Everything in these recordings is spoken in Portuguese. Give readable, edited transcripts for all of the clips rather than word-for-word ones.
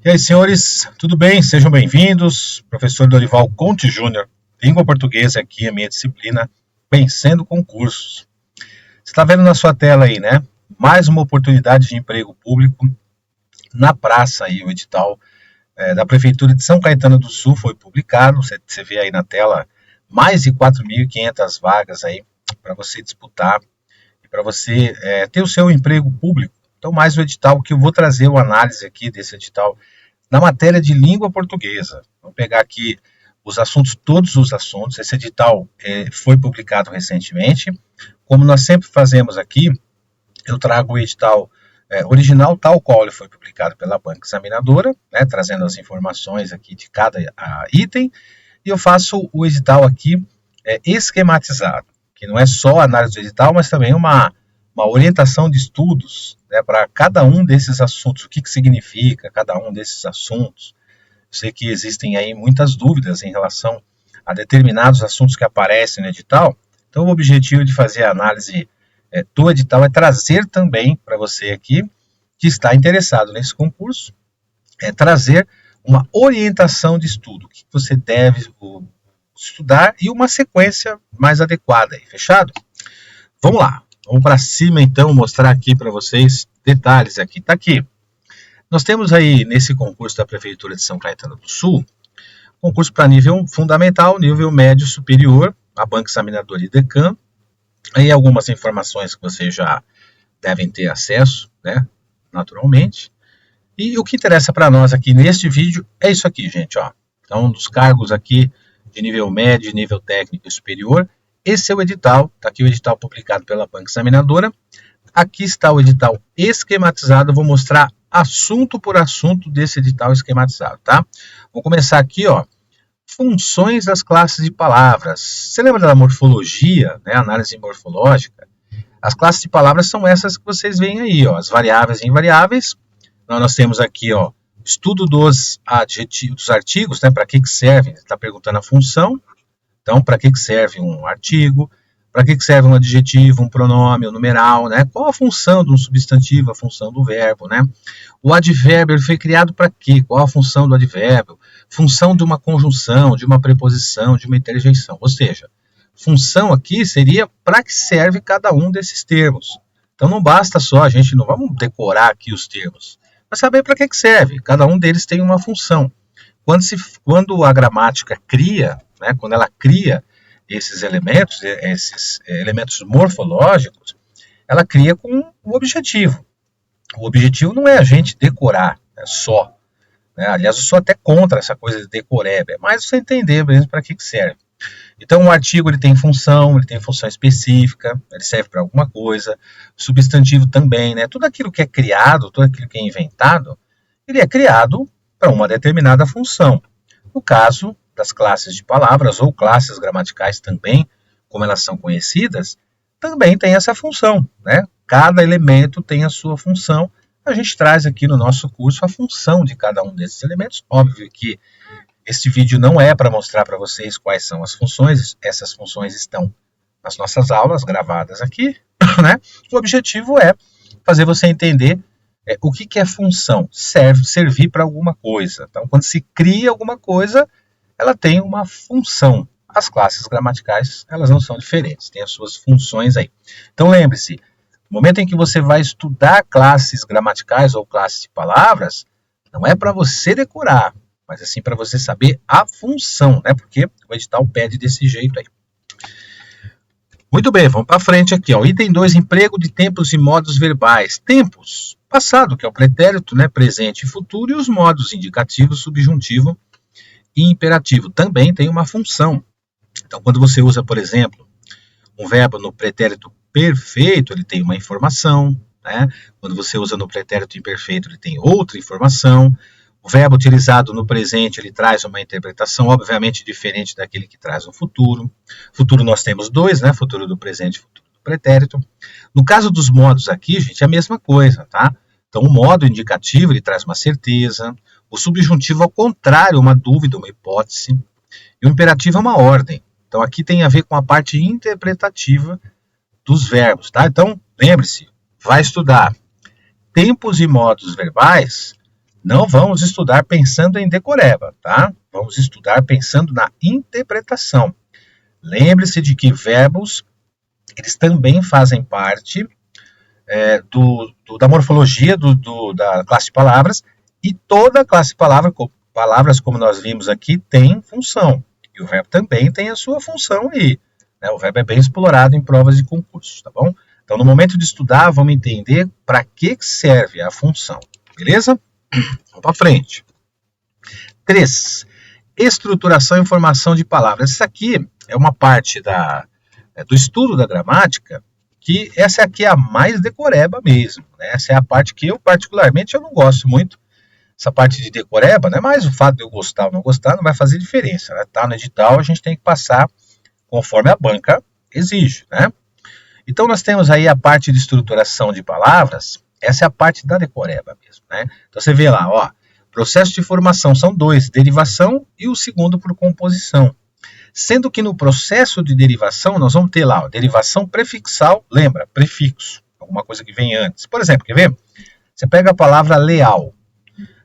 E aí, senhores, tudo bem? Sejam bem-vindos. Professor Dorival Conte Júnior, língua portuguesa aqui, a minha disciplina, Vencendo Concursos. Você está vendo na sua tela aí, né? Mais uma oportunidade de emprego público na praça aí, o edital da Prefeitura de São Caetano do Sul foi publicado. Você vê aí na tela mais de 4.500 vagas aí para você disputar e para você ter o seu emprego público. Então, mais o edital que eu vou trazer uma análise aqui desse edital na matéria de língua portuguesa. Vamos pegar aqui os assuntos, todos os assuntos. Esse edital foi publicado recentemente. Como nós sempre fazemos aqui, eu trago o edital original, tal qual ele foi publicado pela banca examinadora, né, trazendo as informações aqui de cada item, e eu faço o edital aqui esquematizado, que não é só a análise do edital, mas também uma orientação de estudos, né, para cada um desses assuntos, o que significa cada um desses assuntos. Eu sei que existem aí muitas dúvidas em relação a determinados assuntos que aparecem no edital, então o objetivo de fazer a análise do edital é trazer também para você aqui, que está interessado nesse concurso, trazer uma orientação de estudo, o que você deve estudar e uma sequência mais adequada, aí, fechado? Vamos lá, vamos para cima então, mostrar aqui para vocês detalhes aqui, tá aqui. Nós temos aí nesse concurso da Prefeitura de São Caetano do Sul, concurso para nível fundamental, nível médio superior, a banca examinadora e DECAM. Aí algumas informações que vocês já devem ter acesso, né, naturalmente. E o que interessa para nós aqui neste vídeo é isso aqui, gente, ó. Então, dos cargos aqui de nível médio, nível técnico e superior, esse é o edital, tá aqui o edital publicado pela banca examinadora. Aqui está o edital esquematizado, eu vou mostrar assunto por assunto desse edital esquematizado, tá? Vou começar aqui, ó. Funções das classes de palavras. Você lembra da morfologia, né, análise morfológica? As classes de palavras são essas que vocês veem aí, ó, as variáveis e invariáveis. Então, nós temos aqui, ó, estudo dos artigos, né, para que servem? Está perguntando a função. Então, para que serve um artigo? Para que serve um adjetivo, um pronome, um numeral, né? Qual a função de um substantivo, a função do verbo, né? O advérbio ele foi criado para quê? Qual a função do advérbio? Função de uma conjunção, de uma preposição, de uma interjeição. Ou seja, função aqui seria para que serve cada um desses termos. Então não basta só, a gente não vamos decorar aqui os termos, mas saber para que serve. Cada um deles tem uma função. Quando a gramática cria, né, quando ela cria esses elementos morfológicos, ela cria com um objetivo. O objetivo não é a gente decorar, só. Né? Aliás, eu sou até contra essa coisa de decoreba, mas você entender mesmo para que serve. Então, o artigo ele tem função específica, ele serve para alguma coisa. O substantivo também, né? Tudo aquilo que é criado, tudo aquilo que é inventado, ele é criado para uma determinada função. No caso das classes de palavras ou classes gramaticais também, como elas são conhecidas, também tem essa função, né? Cada elemento tem a sua função. A gente traz aqui no nosso curso a função de cada um desses elementos. Óbvio que este vídeo não é para mostrar para vocês quais são as funções, essas funções estão nas nossas aulas gravadas aqui, né? O objetivo é fazer você entender o que é função, servir para alguma coisa. Então, quando se cria alguma coisa, ela tem uma função. As classes gramaticais, elas não são diferentes, têm as suas funções aí. Então, lembre-se, no momento em que você vai estudar classes gramaticais ou classes de palavras, não é para você decorar, mas assim para você saber a função, né? Porque o edital pede desse jeito aí. Muito bem, vamos para frente aqui, ó. Item 2, emprego de tempos e modos verbais. Tempos, passado, que é o pretérito, né? Presente e futuro, e os modos indicativo, subjuntivo e imperativo também tem uma função. Então, quando você usa, por exemplo, um verbo no pretérito perfeito, ele tem uma informação, né? Quando você usa no pretérito imperfeito, ele tem outra informação. O verbo utilizado no presente, ele traz uma interpretação, obviamente, diferente daquele que traz no futuro. Futuro nós temos dois, né? Futuro do presente e futuro do pretérito. No caso dos modos aqui, gente, é a mesma coisa, tá? Então, o modo indicativo, ele traz uma certeza. O subjuntivo, ao contrário, uma dúvida, uma hipótese. E o imperativo é uma ordem. Então, aqui tem a ver com a parte interpretativa dos verbos, tá? Então, lembre-se, vai estudar tempos e modos verbais, Não vamos estudar pensando em decoreba, tá? Vamos estudar pensando na interpretação. Lembre-se de que verbos, eles também fazem parte da morfologia da classe de palavras, e toda classe de palavras, como nós vimos aqui, tem função. E o verbo também tem a sua função aí. Né? O verbo é bem explorado em provas e concursos, tá bom? Então, no momento de estudar, vamos entender para que serve a função, beleza? Vamos para frente. 3. Estruturação e formação de palavras. Essa aqui é uma parte do estudo da gramática, que essa aqui é a mais decoreba mesmo. Né? Essa é a parte que eu, particularmente, eu não gosto muito. Essa parte de decoreba, né? Mas o fato de eu gostar ou não gostar não vai fazer diferença. Né? Tá no edital, a gente tem que passar conforme a banca exige. Né? Então, nós temos aí a parte de estruturação de palavras. Essa é a parte da decoreba mesmo. Né? Então, você vê lá, ó, processo de formação são 2, derivação e o segundo por composição. Sendo que no processo de derivação, nós vamos ter lá, ó, derivação prefixal, lembra, prefixo, alguma coisa que vem antes. Por exemplo, quer ver? Você pega a palavra leal.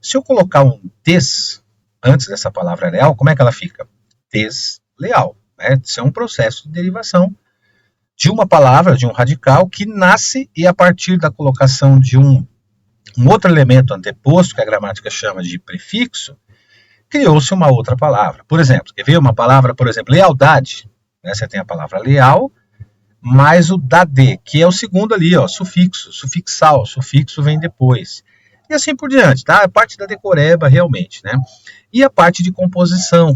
Se eu colocar um des antes dessa palavra leal, como é que ela fica? Desleal. Né? Isso é um processo de derivação de uma palavra, de um radical, que nasce e a partir da colocação de um outro elemento anteposto, que a gramática chama de prefixo, criou-se uma outra palavra. Por exemplo, quer ver uma palavra, por exemplo, lealdade. Né? Você tem a palavra leal, mais o dade, que é o segundo ali, ó, sufixo, sufixal, sufixo vem depois. E assim por diante, tá? A parte da decoreba, realmente, né? E a parte de composição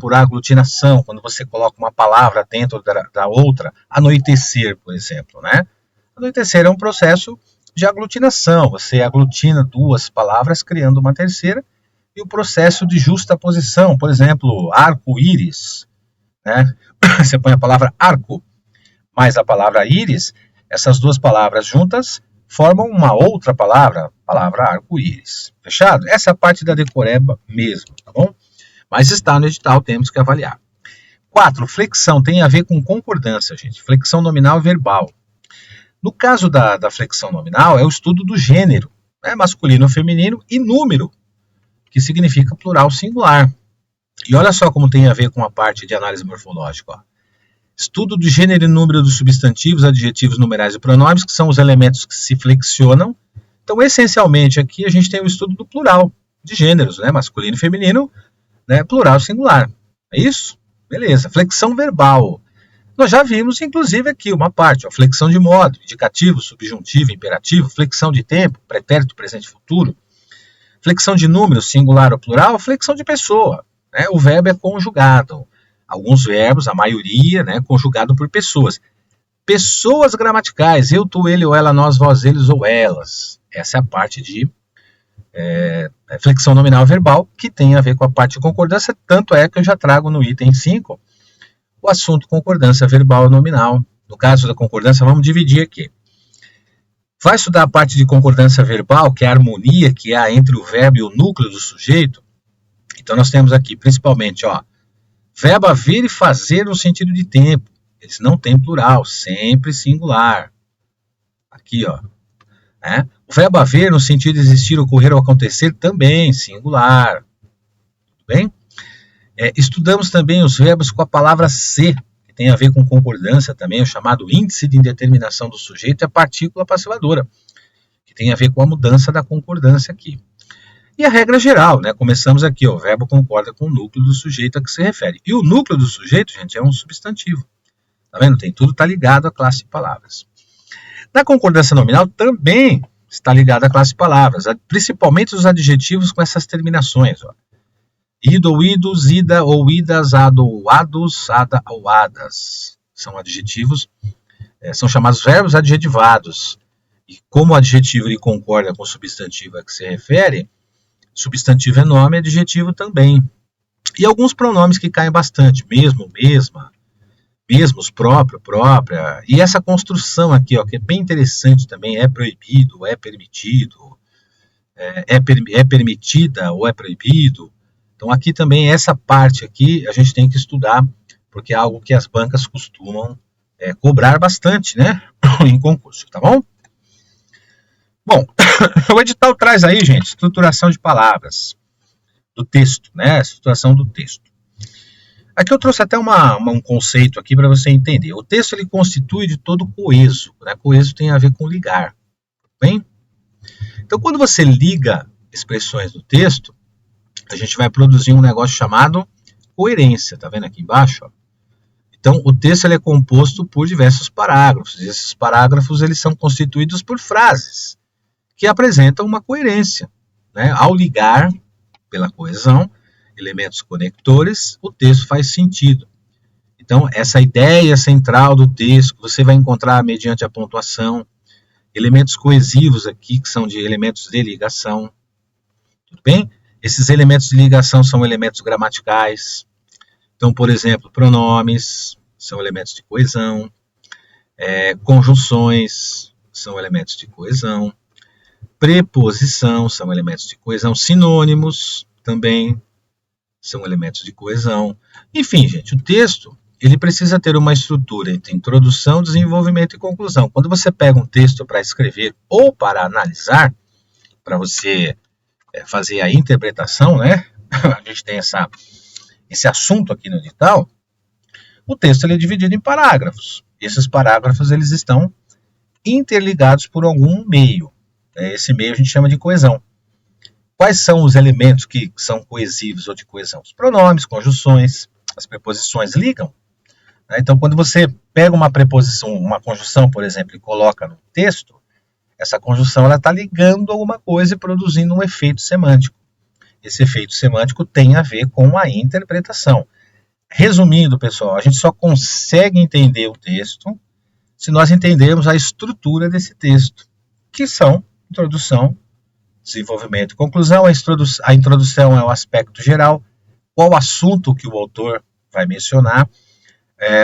por aglutinação, quando você coloca uma palavra dentro da outra, anoitecer, por exemplo, né? Anoitecer é um processo de aglutinação, você aglutina duas palavras criando uma terceira, e o processo de justaposição, por exemplo, arco-íris, né? Você põe a palavra arco mais a palavra íris, essas duas palavras juntas formam uma outra palavra arco-íris. Fechado? Essa é a parte da decoreba mesmo, tá bom? Mas está no edital, temos que avaliar. 4. Flexão tem a ver com concordância, gente. Flexão nominal e verbal. No caso da flexão nominal, é o estudo do gênero, né? Masculino, feminino e número, que significa plural singular. E olha só como tem a ver com a parte de análise morfológica. Ó. Estudo do gênero e número dos substantivos, adjetivos, numerais e pronomes, que são os elementos que se flexionam. Então, essencialmente, aqui a gente tem o estudo do plural de gêneros, né? Masculino e feminino, né? Plural singular. É isso? Beleza. Flexão verbal. Nós já vimos, inclusive, aqui uma parte, ó, flexão de modo, indicativo, subjuntivo, imperativo, flexão de tempo, pretérito, presente e futuro, flexão de número, singular ou plural, flexão de pessoa. Né? O verbo é conjugado. Alguns verbos, a maioria, né, conjugado por pessoas. Pessoas gramaticais, eu, tu, ele, ou ela, nós, vós, eles ou elas. Essa é a parte de flexão nominal verbal, que tem a ver com a parte de concordância, tanto é que eu já trago no item 5 o assunto concordância verbal nominal. No caso da concordância, vamos dividir aqui. Vai estudar a parte de concordância verbal, que é a harmonia que há entre o verbo e o núcleo do sujeito. Então, nós temos aqui, principalmente, ó, verbo haver e fazer no sentido de tempo. Eles não têm plural, sempre singular. Aqui, ó. Né? O verbo haver no sentido de existir, ocorrer ou acontecer também, singular. Tudo bem? Estudamos também os verbos com a palavra ser, que tem a ver com concordância também, o chamado índice de indeterminação do sujeito e a partícula passivadora, que tem a ver com a mudança da concordância aqui. E a regra geral, né? Começamos aqui, ó, o verbo concorda com o núcleo do sujeito a que se refere. E o núcleo do sujeito, gente, é um substantivo. Tá vendo? Tudo está ligado à classe de palavras. Na concordância nominal também está ligado à classe de palavras, principalmente os adjetivos com essas terminações. Ó. Ido ou idos, ida ou idas, ado ou ados, ada ou adas. São adjetivos, são chamados verbos adjetivados. E como o adjetivo ele concorda com o substantivo a que se refere, substantivo é nome, adjetivo também. E alguns pronomes que caem bastante, mesmo, mesma, mesmos, próprio, própria. E essa construção aqui, ó, que é bem interessante também, é proibido, é permitido, é permitida ou é proibido. Então aqui também, essa parte aqui, a gente tem que estudar, porque é algo que as bancas costumam cobrar bastante, né, em concurso, tá bom? Bom, o edital traz aí, gente, estruturação de palavras do texto, né? Estruturação do texto. Aqui eu trouxe até um conceito aqui para você entender. O texto ele constitui de todo coeso, né? Coeso tem a ver com ligar, bem? Então, quando você liga expressões do texto, a gente vai produzir um negócio chamado coerência, tá vendo aqui embaixo? Ó? Então, o texto ele é composto por diversos parágrafos. E esses parágrafos eles são constituídos por frases que apresentam uma coerência, né? Ao ligar pela coesão, elementos conectores, o texto faz sentido. Então, essa ideia central do texto você vai encontrar mediante a pontuação, elementos coesivos aqui, que são de elementos de ligação, tudo bem? Esses elementos de ligação são elementos gramaticais. Então, por exemplo, pronomes são elementos de coesão, conjunções são elementos de coesão, preposição são elementos de coesão, sinônimos também são elementos de coesão. Enfim, gente, o texto ele precisa ter uma estrutura entre introdução, desenvolvimento e conclusão. Quando você pega um texto para escrever ou para analisar, para você fazer a interpretação, né? A gente tem esse assunto aqui no edital. O texto ele é dividido em parágrafos. Esses parágrafos eles estão interligados por algum meio. Esse meio a gente chama de coesão. Quais são os elementos que são coesivos ou de coesão? Os pronomes, conjunções, as preposições ligam. Então, quando você pega uma preposição, uma conjunção, por exemplo, e coloca no texto, essa conjunção está ligando alguma coisa e produzindo um efeito semântico. Esse efeito semântico tem a ver com a interpretação. Resumindo, pessoal, a gente só consegue entender o texto se nós entendermos a estrutura desse texto, que são introdução, desenvolvimento e conclusão. A introdução é o aspecto geral, qual assunto que o autor vai mencionar.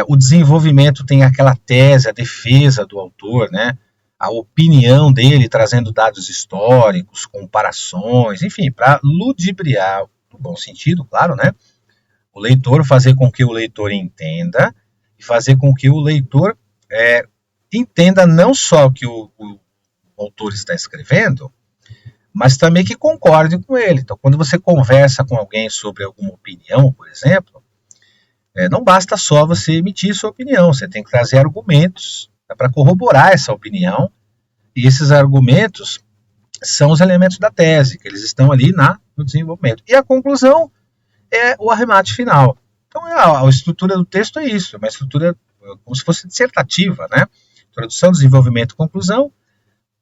O desenvolvimento tem aquela tese, a defesa do autor, né? A opinião dele, trazendo dados históricos, comparações, enfim, para ludibriar, no bom sentido, claro, né? O leitor, fazer com que o leitor entenda e fazer com que o leitor entenda não só o que o autor está escrevendo, mas também que concorde com ele. Então, quando você conversa com alguém sobre alguma opinião, por exemplo, não basta só você emitir sua opinião, você tem que trazer argumentos para corroborar essa opinião, e esses argumentos são os elementos da tese, que eles estão ali no desenvolvimento. E a conclusão é o arremate final. Então, a estrutura do texto é isso, é uma estrutura como se fosse dissertativa, né? Introdução, desenvolvimento, conclusão,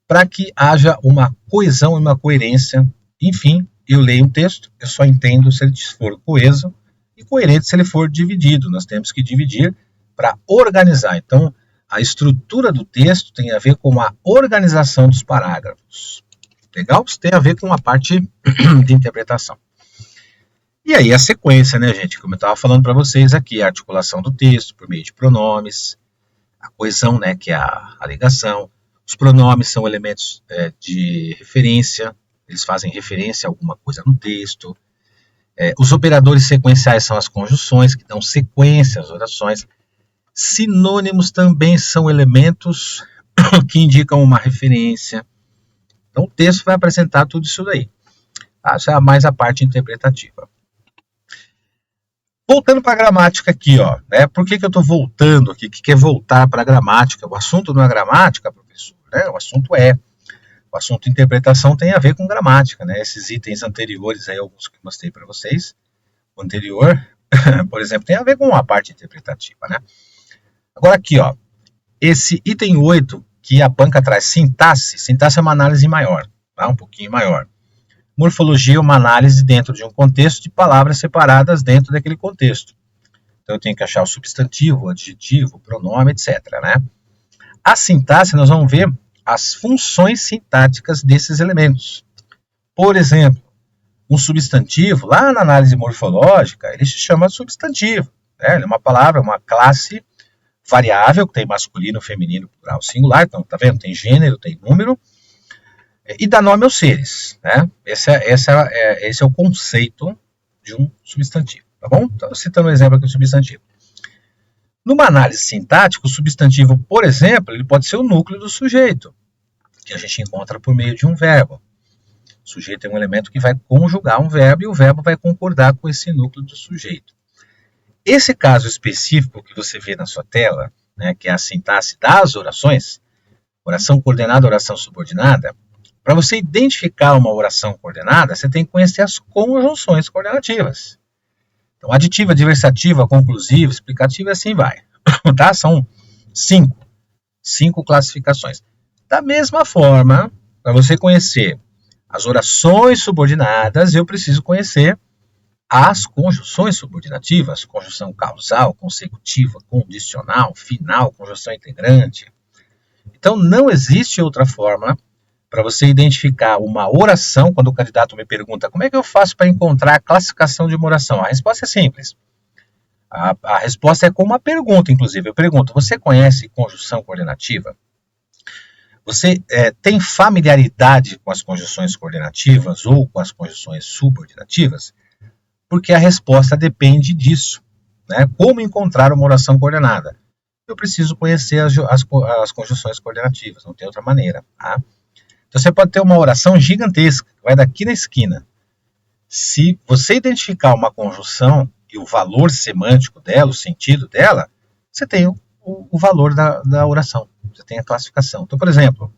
para que haja uma coesão e uma coerência. Enfim, eu leio um texto, eu só entendo se ele for coeso e coerente se ele for dividido. Nós temos que dividir para organizar. Então, a estrutura do texto tem a ver com a organização dos parágrafos. Legal? Isso tem a ver com a parte de interpretação. E aí a sequência, né, gente? Como eu estava falando para vocês aqui, a articulação do texto por meio de pronomes, a coesão, né, que é a ligação. Os pronomes são elementos de referência, eles fazem referência a alguma coisa no texto. Os operadores sequenciais são as conjunções, que dão sequência às orações. Sinônimos também são elementos que indicam uma referência. Então o texto vai apresentar tudo isso daí. Essa é mais a parte interpretativa. Voltando para a gramática aqui, ó, né? Por que eu estou voltando aqui? O que é voltar para a gramática? O assunto não é gramática, professor, né? O assunto interpretação tem a ver com gramática, né? Esses itens anteriores, aí, alguns que mostrei para vocês, o anterior, por exemplo, tem a ver com a parte interpretativa, né? Agora aqui, ó, esse item 8 que a banca traz, sintaxe é uma análise maior, tá? Um pouquinho maior. Morfologia é uma análise dentro de um contexto de palavras separadas dentro daquele contexto. Então eu tenho que achar o substantivo, o adjetivo, o pronome, etc, né? A sintaxe, nós vamos ver as funções sintáticas desses elementos. Por exemplo, um substantivo, lá na análise morfológica, ele se chama substantivo, né? Ele é uma palavra, uma classe variável, que tem masculino, feminino, plural, singular. Então, tá vendo? Tem gênero, tem número. E dá nome aos seres, né? Esse é o conceito de um substantivo, tá bom? Então, citando um exemplo aqui do substantivo. Numa análise sintática, o substantivo, por exemplo, ele pode ser o núcleo do sujeito. que a gente encontra por meio de um verbo. O sujeito é um elemento que vai conjugar um verbo e o verbo vai concordar com esse núcleo do sujeito. Esse caso específico que você vê na sua tela, né, que é a sintaxe das orações, oração coordenada, oração subordinada, para você identificar uma oração coordenada, você tem que conhecer as conjunções coordenativas. Então, aditiva, adversativa, conclusiva, explicativa, e assim vai. Tá? São cinco classificações. Da mesma forma, para você conhecer as orações subordinadas, eu preciso conhecer as conjunções subordinativas, conjunção causal, consecutiva, condicional, final, conjunção integrante. Então, não existe outra forma para você identificar uma oração. Quando o candidato me pergunta como é que eu faço para encontrar a classificação de uma oração, a resposta é simples. A resposta é com uma pergunta, inclusive. Eu pergunto, você conhece conjunção coordenativa? Você tem familiaridade com as conjunções coordenativas ou com as conjunções subordinativas? Porque a resposta depende disso, né? Como encontrar uma oração coordenada? Eu preciso conhecer as conjunções coordenativas, não tem outra maneira. Tá? Então você pode ter uma oração gigantesca, que vai daqui na esquina. Se você identificar uma conjunção e o valor semântico dela, o sentido dela, você tem o valor da oração, você tem a classificação. Então, por exemplo,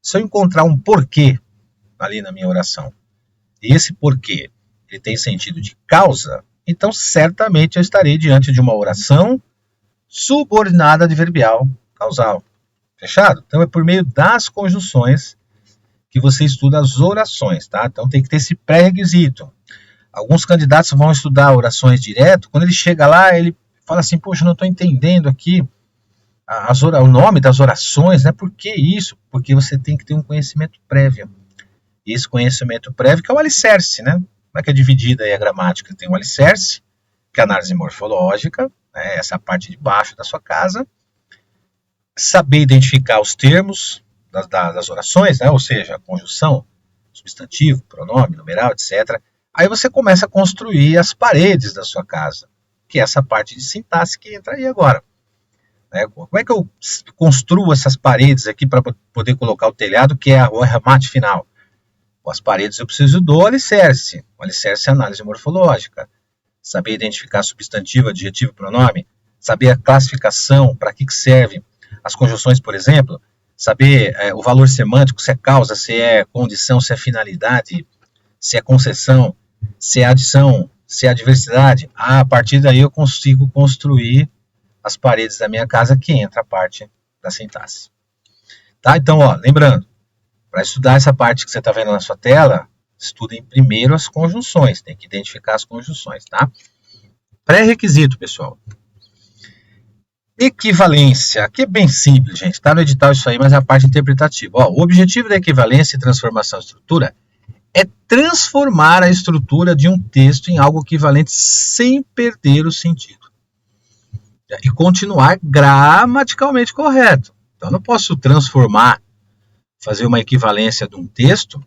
se eu encontrar um porquê ali na minha oração, e esse porquê ele tem sentido de causa, então certamente eu estarei diante de uma oração subordinada adverbial causal. Fechado? Então é por meio das conjunções que você estuda as orações, tá? Então tem que ter esse pré-requisito. Alguns candidatos vão estudar orações direto, quando ele chega lá, ele fala assim, poxa, não estou entendendo aqui o nome das orações, né? Por que isso? Porque você tem que ter um conhecimento prévio. E esse conhecimento prévio que é o alicerce, né? Como é que é dividida aí a gramática? Tem o alicerce, que é a análise morfológica, né? Essa parte de baixo da sua casa. Saber identificar os termos das orações, né? Ou seja, a conjunção, substantivo, pronome, numeral, etc. Aí você começa a construir as paredes da sua casa, que é essa parte de sintaxe que entra aí agora. Né? Como é que eu construo essas paredes aqui para poder colocar o telhado, que é o arremate final? Com as paredes eu preciso do alicerce. O alicerce é a análise morfológica. Saber identificar substantivo, adjetivo, pronome. Saber a classificação, para que serve as conjunções, por exemplo. Saber o valor semântico, se é causa, se é condição, se é finalidade, se é concessão, se é adição, se é adversidade. A partir daí eu consigo construir as paredes da minha casa, que entra a parte da sintaxe. Tá? Então, lembrando, para estudar essa parte que você está vendo na sua tela, estudem primeiro as conjunções, tem que identificar as conjunções, tá? Pré-requisito, pessoal. Equivalência, aqui é bem simples, gente, está no edital isso aí, mas é a parte interpretativa. O objetivo da equivalência e transformação de estrutura é transformar a estrutura de um texto em algo equivalente sem perder o sentido. E continuar gramaticalmente correto. Então, eu não posso fazer uma equivalência de um texto,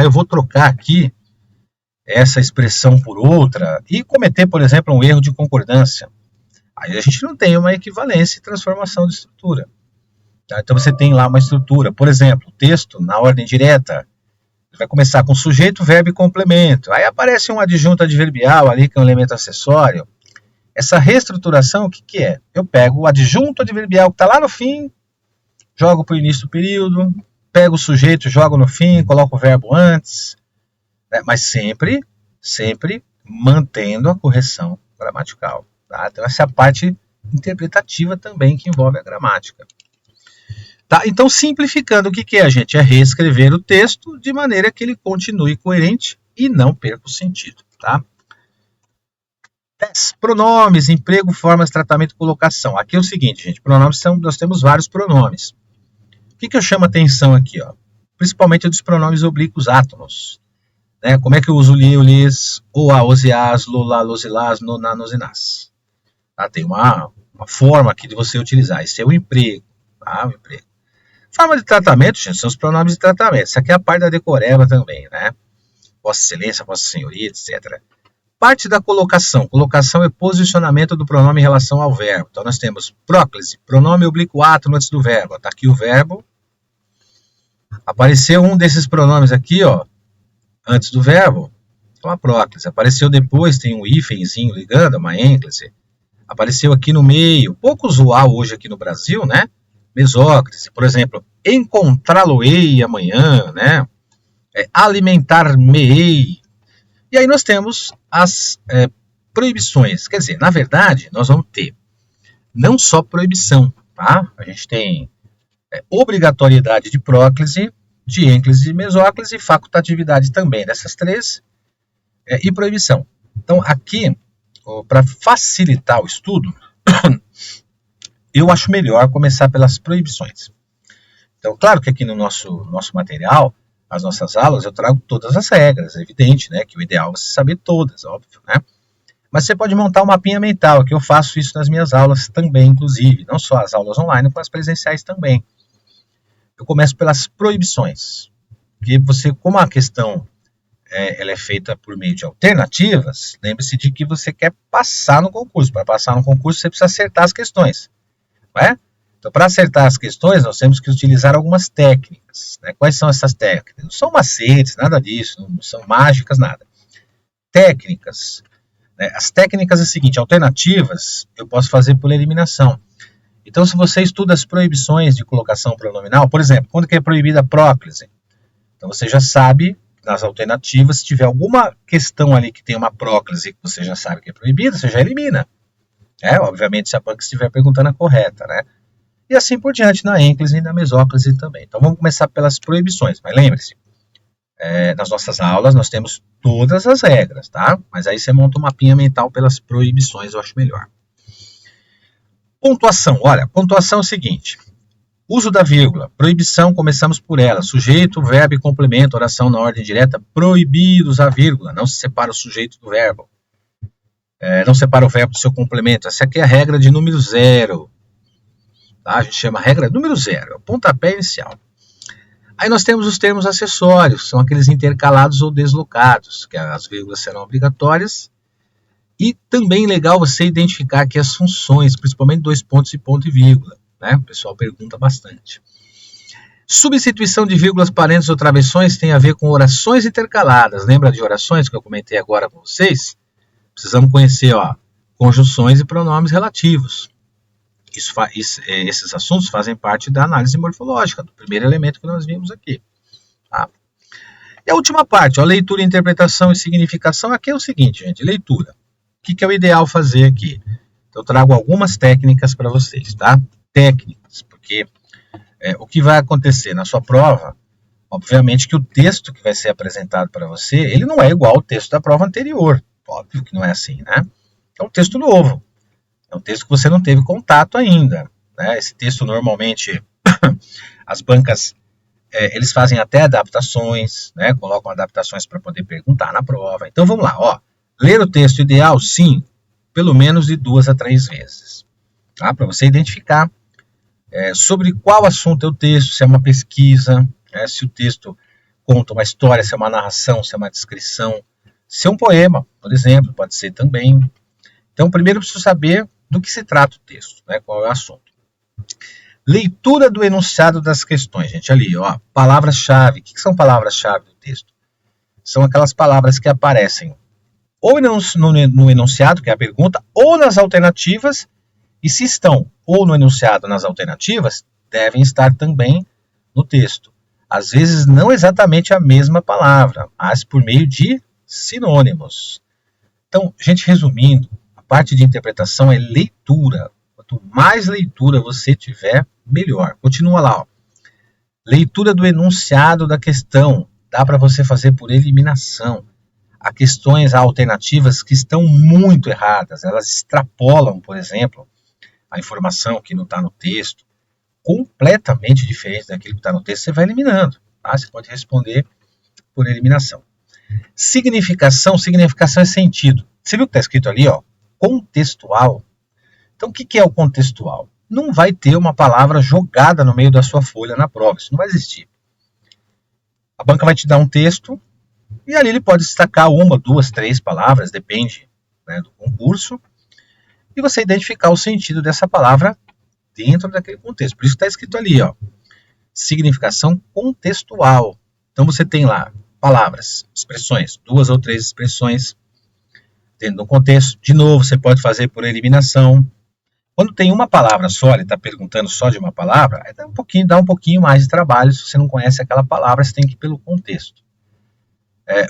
eu vou trocar aqui essa expressão por outra e cometer, por exemplo, um erro de concordância. Aí a gente não tem uma equivalência e transformação de estrutura. Tá? Então você tem lá uma estrutura, por exemplo, o texto na ordem direta, vai começar com sujeito, verbo e complemento. Aí aparece um adjunto adverbial ali, que é um elemento acessório. Essa reestruturação, o que é? Eu pego o adjunto adverbial que está lá no fim, jogo para o início do período, pego o sujeito, jogo no fim, coloco o verbo antes, né? Mas sempre mantendo a correção gramatical. Tá? Então essa é a parte interpretativa também que envolve a gramática. Tá? Então, simplificando, o que é, gente? É reescrever o texto de maneira que ele continue coerente e não perca o sentido. Tá? 10. Pronomes, emprego, formas, tratamento e colocação. Aqui é o seguinte, gente. Pronomes nós temos vários pronomes. O que eu chamo a atenção aqui? Principalmente dos pronomes oblíquos átonos. Né? Como é que eu uso li, lis, oa, osias, lola, losilás, noná, nosinás? Tá? Tem uma forma aqui de você utilizar. Esse é o emprego. Tá? O emprego. Forma de tratamento, gente, são os pronomes de tratamento. Isso aqui é a parte da decoreba também, né? Vossa Excelência, Vossa Senhoria, etc. Parte da colocação. Colocação é posicionamento do pronome em relação ao verbo. Então, nós temos próclise, pronome oblíquo átono antes do verbo. Está aqui o verbo, Apareceu um desses pronomes aqui, ó, antes do verbo, é uma próclise. Apareceu depois, tem um hífenzinho ligando, uma ênclise. Apareceu aqui no meio, pouco usual hoje aqui no Brasil, né? Mesóclise, por exemplo, encontrá-lo-ei amanhã, né? Alimentar-me-ei. E aí nós temos as proibições. Quer dizer, na verdade, nós vamos ter não só proibição, tá? A gente tem obrigatoriedade de próclise, de ênclise e mesóclise, e facultatividade também dessas três, e proibição. Então, aqui, para facilitar o estudo, eu acho melhor começar pelas proibições. Então, claro que aqui no nosso material, as nossas aulas, eu trago todas as regras, é evidente, né, que o ideal é você saber todas, óbvio, né? Mas você pode montar um mapinha mental, que eu faço isso nas minhas aulas também, inclusive, não só as aulas online, como as presenciais também. Eu começo pelas proibições, porque você, como a questão ela é feita por meio de alternativas, lembre-se de que você quer passar no concurso. Para passar no concurso, você precisa acertar as questões, não é? Então, para acertar as questões, nós temos que utilizar algumas técnicas, né? Quais são essas técnicas? Não são macetes, nada disso, não são mágicas, nada. Técnicas. Né? As técnicas é o seguinte, alternativas eu posso fazer por eliminação. Então, se você estuda as proibições de colocação pronominal, por exemplo, quando que é proibida a próclise? Então, você já sabe, nas alternativas, se tiver alguma questão ali que tem uma próclise que você já sabe que é proibida, você já elimina. Obviamente, se a banca estiver perguntando a correta, né? E assim por diante, na ênclise e na mesóclise também. Então, vamos começar pelas proibições. Mas lembre-se, nas nossas aulas nós temos todas as regras, tá? Mas aí você monta um mapinha mental pelas proibições, eu acho melhor. Pontuação. Olha, pontuação é o seguinte. Uso da vírgula. Proibição, começamos por ela. Sujeito, verbo e complemento, oração na ordem direta, proibidos a vírgula. Não se separa o sujeito do verbo. Não separa o verbo do seu complemento. Essa aqui é a regra de número 0. Tá? A gente chama regra número 0. É o pontapé inicial. Aí nós temos os termos acessórios, são aqueles intercalados ou deslocados, que as vírgulas serão obrigatórias. E também legal você identificar aqui as funções, principalmente dois pontos e ponto e vírgula. Né? O pessoal pergunta bastante. Substituição de vírgulas, parênteses ou travessões tem a ver com orações intercaladas. Lembra de orações que eu comentei agora com vocês? Precisamos conhecer conjunções e pronomes relativos. Esses assuntos fazem parte da análise morfológica, do primeiro elemento que nós vimos aqui. Tá? E a última parte, leitura, interpretação e significação. Aqui é o seguinte, gente, leitura. O que é o ideal fazer aqui? Então, eu trago algumas técnicas para vocês, tá? Técnicas, porque o que vai acontecer na sua prova, obviamente que o texto que vai ser apresentado para você, ele não é igual ao texto da prova anterior. Óbvio que não é assim, né? É um texto novo. É um texto que você não teve contato ainda. Né? Esse texto, normalmente, as bancas, eles fazem até adaptações, né? Colocam adaptações para poder perguntar na prova. Então, vamos lá. Ler o texto ideal, sim, pelo menos de 2 a 3 vezes. Tá? Para você identificar sobre qual assunto é o texto, se é uma pesquisa, se o texto conta uma história, se é uma narração, se é uma descrição, se é um poema, por exemplo, pode ser também. Então, primeiro eu preciso saber do que se trata o texto, né? Qual é o assunto. Leitura do enunciado das questões, gente, ali, palavras-chave. O que são palavras-chave do texto? São aquelas palavras que aparecem ou no enunciado, que é a pergunta, ou nas alternativas, e se estão ou no enunciado ou nas alternativas, devem estar também no texto. Às vezes não exatamente a mesma palavra, mas por meio de sinônimos. Então, gente, resumindo, a parte de interpretação é leitura. Quanto mais leitura você tiver, melhor. Continua lá. Leitura do enunciado da questão. Dá para você fazer por eliminação. Há questões, há alternativas que estão muito erradas. Elas extrapolam, por exemplo, a informação que não está no texto. Completamente diferente daquilo que está no texto, você vai eliminando. Tá? Você pode responder por eliminação. Significação é sentido. Você viu que está escrito ali, contextual? Então, o que é o contextual? Não vai ter uma palavra jogada no meio da sua folha na prova. Isso não vai existir. A banca vai te dar um texto e ali ele pode destacar 1, 2, 3 palavras, depende, né, do concurso, e você identificar o sentido dessa palavra dentro daquele contexto. Por isso está escrito ali, significação contextual. Então você tem lá palavras, expressões, 2 ou 3 expressões dentro de um contexto. De novo, você pode fazer por eliminação. Quando tem uma palavra só, ele está perguntando só de uma palavra, aí dá um pouquinho mais de trabalho. Se você não conhece aquela palavra, você tem que ir pelo contexto.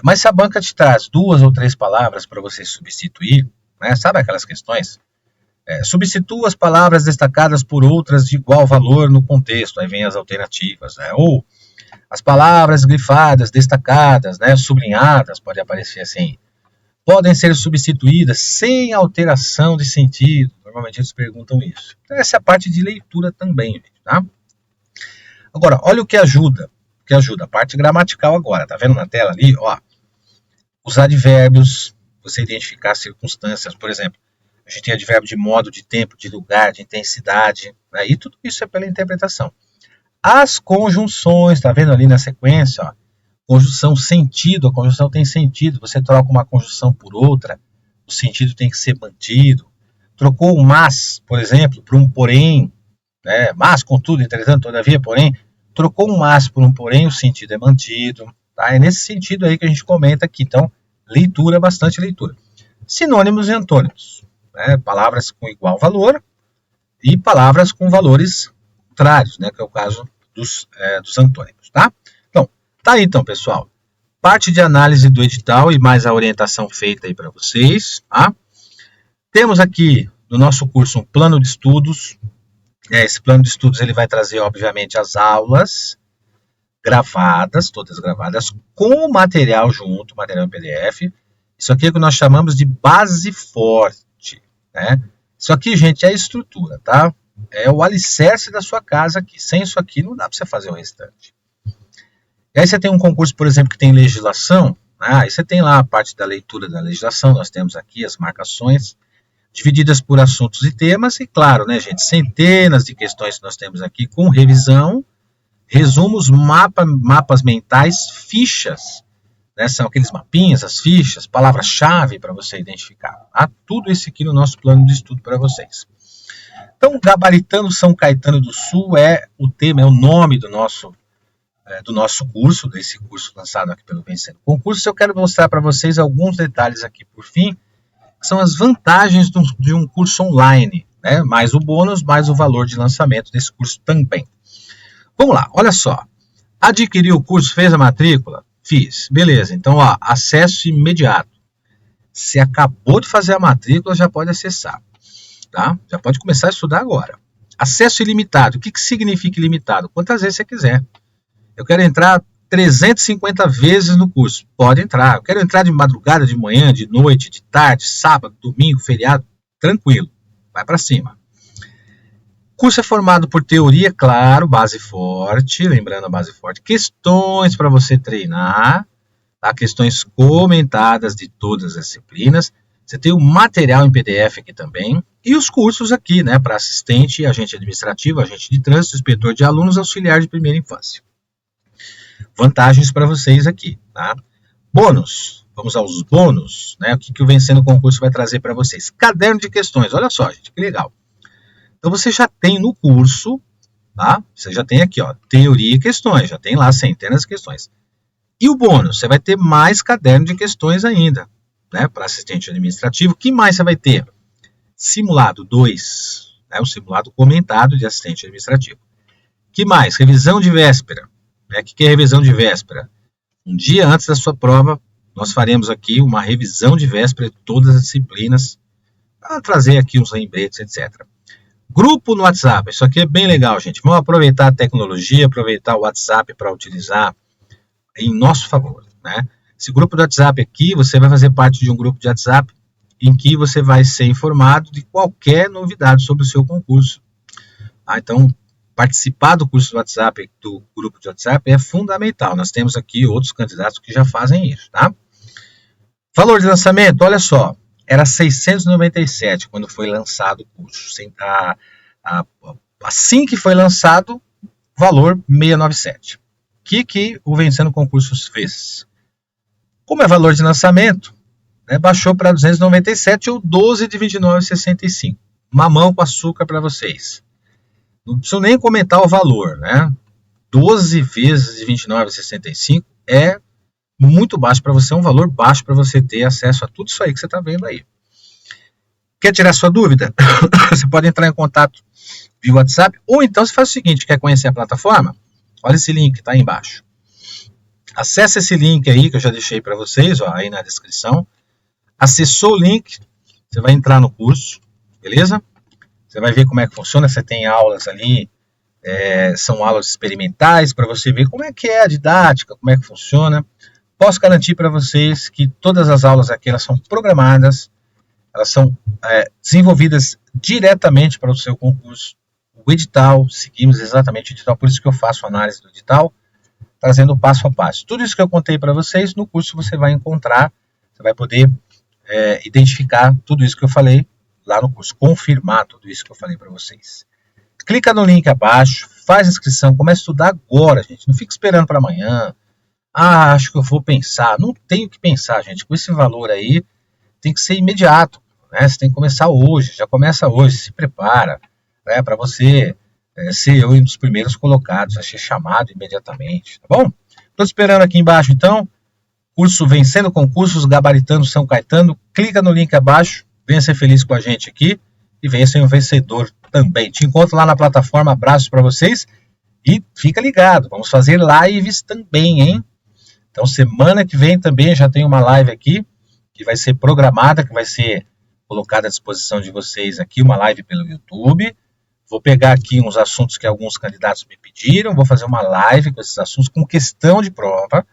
Mas se a banca te traz 2 ou 3 palavras para você substituir, né, sabe aquelas questões? Substitua as palavras destacadas por outras de igual valor no contexto, aí vem as alternativas, né? Ou as palavras grifadas, destacadas, né, sublinhadas, pode aparecer assim, podem ser substituídas sem alteração de sentido. Normalmente eles perguntam isso. Então, essa é a parte de leitura também, tá? Agora, olha o que ajuda. A parte gramatical agora. Tá vendo na tela ali? Ó, os advérbios, você identificar circunstâncias, por exemplo. A gente tem advérbio de modo, de tempo, de lugar, de intensidade, né? E tudo isso é pela interpretação. As conjunções, tá vendo ali na sequência, ó? Conjunção sentido, a conjunção tem sentido. Você troca uma conjunção por outra, o sentido tem que ser mantido. Trocou o mas, por exemplo, por um porém, né? Mas, contudo, entretanto, todavia, porém. Trocou um mas por um porém, o sentido é mantido. Tá? É nesse sentido aí que a gente comenta aqui. Então, leitura, bastante leitura. Sinônimos e antônimos. Né? Palavras com igual valor e palavras com valores contrários, né? Que é o caso dos antônimos. Tá? Então, tá aí então, pessoal. Parte de análise do edital e mais a orientação feita aí para vocês. Tá? Temos aqui no nosso curso um plano de estudos. Esse plano de estudos ele vai trazer, obviamente, as aulas gravadas, todas gravadas, com o material junto, material em PDF. Isso aqui é o que nós chamamos de base forte, né? Isso aqui, gente, é a estrutura, tá? É o alicerce da sua casa aqui. Sem isso aqui, não dá para você fazer o restante. E aí você tem um concurso, por exemplo, que tem legislação. Aí você tem lá a parte da leitura da legislação. Nós temos aqui as marcações, divididas por assuntos e temas, e claro, né, gente, centenas de questões que nós temos aqui com revisão, resumos, mapas mentais, fichas, né, são aqueles mapinhas, as fichas, palavra-chave para você identificar. Tá? Tudo isso aqui no nosso plano de estudo para vocês. Então, Gabaritando São Caetano do Sul é o tema, é o nome do nosso curso, desse curso lançado aqui pelo Vencendo Concursos. Eu quero mostrar para vocês alguns detalhes aqui por fim, são as vantagens de um curso online, né? Mais o bônus, mais o valor de lançamento desse curso também. Vamos lá, olha só. Adquiriu o curso, fez a matrícula? Fiz. Beleza, então, ó, acesso imediato. Se acabou de fazer a matrícula, já pode acessar. Tá? Já pode começar a estudar agora. Acesso ilimitado. O que significa ilimitado? Quantas vezes você quiser. Eu quero entrar 350 vezes no curso. Pode entrar. Eu quero entrar de madrugada, de manhã, de noite, de tarde, sábado, domingo, feriado. Tranquilo. Vai para cima. O curso é formado por teoria, claro, base forte. Lembrando a base forte. Questões para você treinar. Tá? Questões comentadas de todas as disciplinas. Você tem o material em PDF aqui também. E os cursos aqui, né? Para assistente, agente administrativo, agente de trânsito, inspetor de alunos, auxiliar de primeira infância. Vantagens para vocês aqui, tá? Bônus, vamos aos bônus, né? O que o Vencendo Concurso vai trazer para vocês? Caderno de questões, olha só, gente, que legal. Então você já tem no curso, tá? Você já tem aqui, ó, teoria e questões, já tem lá centenas de questões. E o bônus, você vai ter mais caderno de questões ainda, né? Para assistente administrativo. O que mais você vai ter? Simulado 2, né? O simulado comentado de assistente administrativo. O que mais? Revisão de véspera. O que é revisão de véspera? Um dia antes da sua prova, nós faremos aqui uma revisão de véspera de todas as disciplinas, para trazer aqui uns lembretes, etc. Grupo no WhatsApp, isso aqui é bem legal, gente. Vamos aproveitar a tecnologia, aproveitar o WhatsApp para utilizar em nosso favor, né? Esse grupo do WhatsApp aqui, você vai fazer parte de um grupo de WhatsApp em que você vai ser informado de qualquer novidade sobre o seu concurso. Então, participar do curso do WhatsApp, do grupo de WhatsApp, é fundamental. Nós temos aqui outros candidatos que já fazem isso, tá? Valor de lançamento, olha só, era 697 quando foi lançado o curso. Assim que foi lançado, valor 697. O que o Vencendo Concursos fez? Como é valor de lançamento, né, baixou para 297 ou 12 de 29,65. Mamão com açúcar para vocês. Não preciso nem comentar o valor, né? 12 vezes de R$ 29,65 é muito baixo para você, é um valor baixo para você ter acesso a tudo isso aí que você está vendo aí. Quer tirar sua dúvida? Você pode entrar em contato via WhatsApp, ou então você faz o seguinte, quer conhecer a plataforma? Olha esse link que está aí embaixo. Acesse esse link aí que eu já deixei para vocês, ó, aí na descrição. Acessou o link, você vai entrar no curso, beleza? Você vai ver como é que funciona, você tem aulas ali, são aulas experimentais para você ver como é que é a didática, como é que funciona. Posso garantir para vocês que todas as aulas aqui elas são programadas, elas são desenvolvidas diretamente para o seu concurso. O edital, seguimos exatamente o edital, por isso que eu faço análise do edital, trazendo passo a passo. Tudo isso que eu contei para vocês, no curso você vai encontrar, você vai poder identificar tudo isso que eu falei lá no curso, confirmar tudo isso que eu falei para vocês. Clica no link abaixo, faz a inscrição, comece a estudar agora, gente, não fique esperando para amanhã. Ah, acho que eu vou pensar. Não tenho que pensar, gente, com esse valor aí, tem que ser imediato, né? Você tem que começar hoje, já começa hoje, se prepara, né, para você ser um dos primeiros colocados, a ser chamado imediatamente, tá bom? Estou esperando aqui embaixo, então, curso Vencendo Concursos, Gabaritando São Caetano, clica no link abaixo, venha ser feliz com a gente aqui e venha ser um vencedor também. Te encontro lá na plataforma, abraços para vocês e fica ligado, vamos fazer lives também, hein? Então, semana que vem também já tem uma live aqui, que vai ser programada, que vai ser colocada à disposição de vocês aqui, uma live pelo YouTube. Vou pegar aqui uns assuntos que alguns candidatos me pediram, vou fazer uma live com esses assuntos com questão de prova,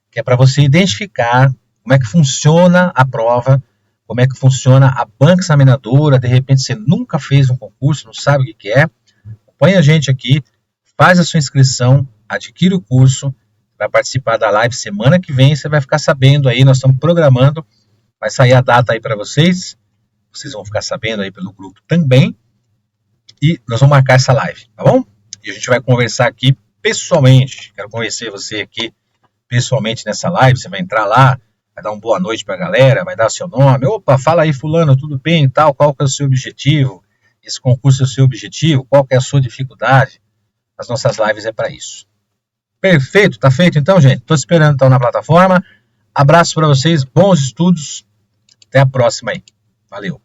que é para você identificar como é que funciona a prova, como é que funciona a banca examinadora, de repente você nunca fez um concurso, não sabe o que é. Acompanha a gente aqui, faz a sua inscrição, adquire o curso, vai participar da live semana que vem, você vai ficar sabendo aí, nós estamos programando, vai sair a data aí para vocês vão ficar sabendo aí pelo grupo também, e nós vamos marcar essa live, tá bom? E a gente vai conversar aqui pessoalmente, quero conhecer você aqui pessoalmente nessa live, você vai entrar lá, vai dar uma boa noite para a galera, vai dar seu nome, opa, fala aí fulano, tudo bem e tal, qual que é o seu objetivo, esse concurso é o seu objetivo, qual que é a sua dificuldade, as nossas lives é para isso. Perfeito, tá feito então, gente? Tô esperando então na plataforma. Abraço para vocês, bons estudos. Até a próxima aí. Valeu.